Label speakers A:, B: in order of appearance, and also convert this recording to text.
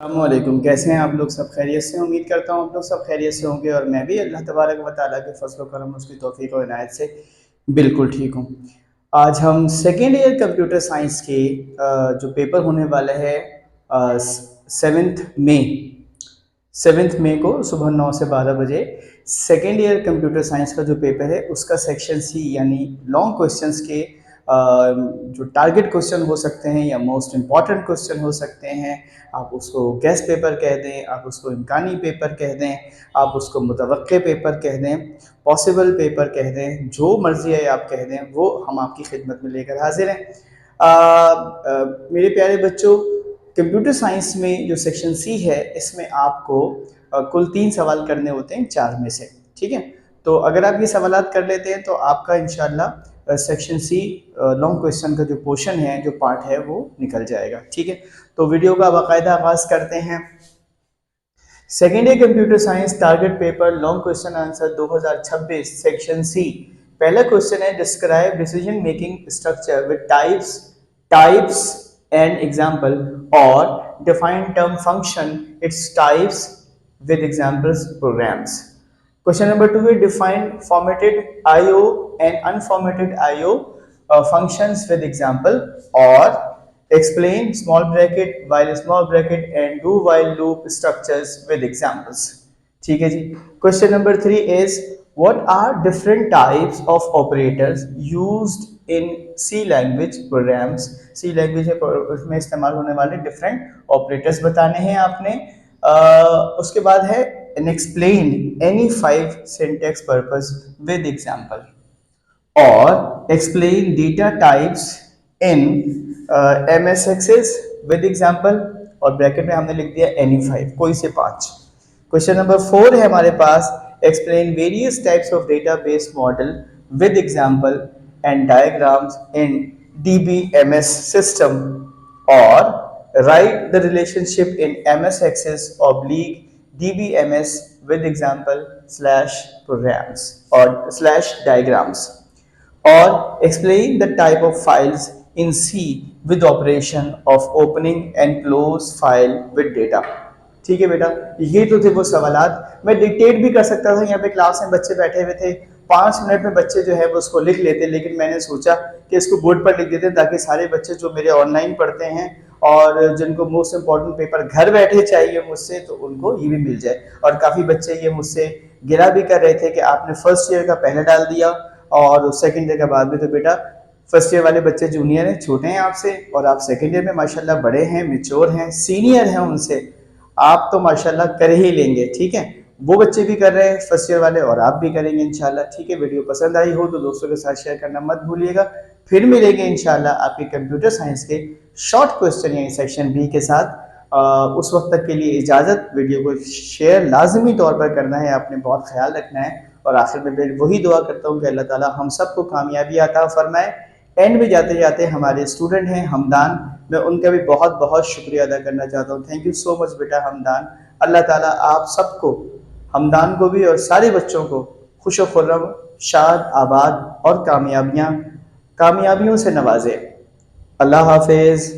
A: अस्सलामुअलैकुम। कैसे हैं आप लोग? सब खैरियत से? उम्मीद करता हूँ आप लोग सब खैरियत से होंगे और मैं भी अल्लाह तबारक व तआला के फज़ल व करम उसकी तौफ़ीक़ और इनायत से बिल्कुल ठीक हूँ। आज हम सेकेंड ईयर कंप्यूटर साइंस के जो पेपर होने वाला है 7 मई को सुबह 9 से 12 बजे सेकेंड ईयर कंप्यूटर साइंस का जो पेपर है उसका सेक्शन सी यानी लॉन्ग क्वेश्चंस के जो टारगेट क्वेश्चन हो सकते हैं या मोस्ट इम्पॉर्टेंट क्वेश्चन हो सकते हैं, आप उसको गेस्ट पेपर कह दें, आप उसको इम्कानी पेपर कह दें, आप उसको मुतवक्के पेपर कह दें, पॉसिबल पेपर कह दें, जो मर्ज़ी है आप कह दें, वो हम आपकी खिदमत में लेकर हाजिर हैं। मेरे प्यारे बच्चों, कंप्यूटर साइंस में जो सेक्शन सी है इसमें आपको कुल 3 सवाल करने होते हैं 4 में से, ठीक है? तो अगर आप ये सवालात कर लेते हैं तो आपका इंशाल्लाह सेक्शन सी लॉन्ग क्वेश्चन का जो पोर्शन है, जो पार्ट है वो निकल जाएगा, ठीक है? तो वीडियो का बाकायदा आगाज़ करते हैं। Second year computer science target paper long question answer 2026 section C. पहला क्वेश्चन है describe decision making structure with types and example और define term function its types with examples programs. Question number 2 is define formatted IO and unformatted IO functions with example or explain small bracket while small bracket and do while loop structures with examples. ठीक है जी। Question number 3 is what are different types of operators used in C language programs? C language में इस्तेमाल होने वाले different operators बताने हैं आपने। उसके बाद है and explain any 5 syntax purpose with example और explain data types in MS Access with example और ब्रैकेट में हमने लिख दिया any 5 कोई से 5। क्वेश्चन नंबर 4 है हमारे पास explain various types of database model with example and diagrams in DBMS system और write the relationship in MS Access oblique DBMS with example slash programs or slash diagrams or explain the type of files in C with operation of opening and close file with data। ठीक है बेटा, ये तो थे वो सवालात। मैं dictate भी कर सकता था, यहाँ पे क्लास में बच्चे बैठे हुए थे, 5 मिनट में बच्चे जो है वो उसको लिख लेते, लेकिन मैंने सोचा कि इसको बोर्ड पर लिख देते ताकि सारे बच्चे जो मेरे ऑनलाइन पढ़ते हैं और जिनको मोस्ट इम्पॉर्टेंट पेपर घर बैठे चाहिए मुझसे, तो उनको ये भी मिल जाए। और काफ़ी बच्चे ये मुझसे गिला भी कर रहे थे कि आपने फर्स्ट ईयर का पहले डाल दिया और सेकेंड ईयर का बाद में। तो बेटा, फर्स्ट ईयर वाले बच्चे जूनियर हैं, छोटे हैं आपसे, और आप सेकेंड ईयर में माशाल्लाह बड़े हैं, मैच्योर हैं, सीनियर हैं उनसे, आप तो माशाल्लाह कर ही लेंगे, ठीक है? वो बच्चे भी कर रहे हैं फर्स्ट ईयर वाले और आप भी करेंगे इंशाल्लाह, ठीक है? वीडियो पसंद आई हो तो दोस्तों के साथ शेयर करना मत भूलिएगा। फिर मिलेंगे इंशाल्लाह आपके कंप्यूटर साइंस के शॉर्ट क्वेश्चन यानी सेक्शन बी के साथ। उस वक्त तक के लिए इजाज़त। वीडियो को शेयर लाजमी तौर पर करना है, आपने बहुत ख्याल रखना है और आखिर में मैं वही दुआ करता हूँ कि अल्लाह ताला हम सबको कामयाबी अता फरमाए। एंड में जाते जाते हमारे स्टूडेंट हैं हमदान, मैं उनका भी बहुत बहुत शुक्रिया अदा करना चाहता हूँ। थैंक यू सो मच बेटा हमदान। अल्लाह ताला आप सबको, हमदान को भी और सारे बच्चों को खुश खुर्रम, शाद, आबाद और कामयाबियों से नवाजे। अल्लाह हाफिज़।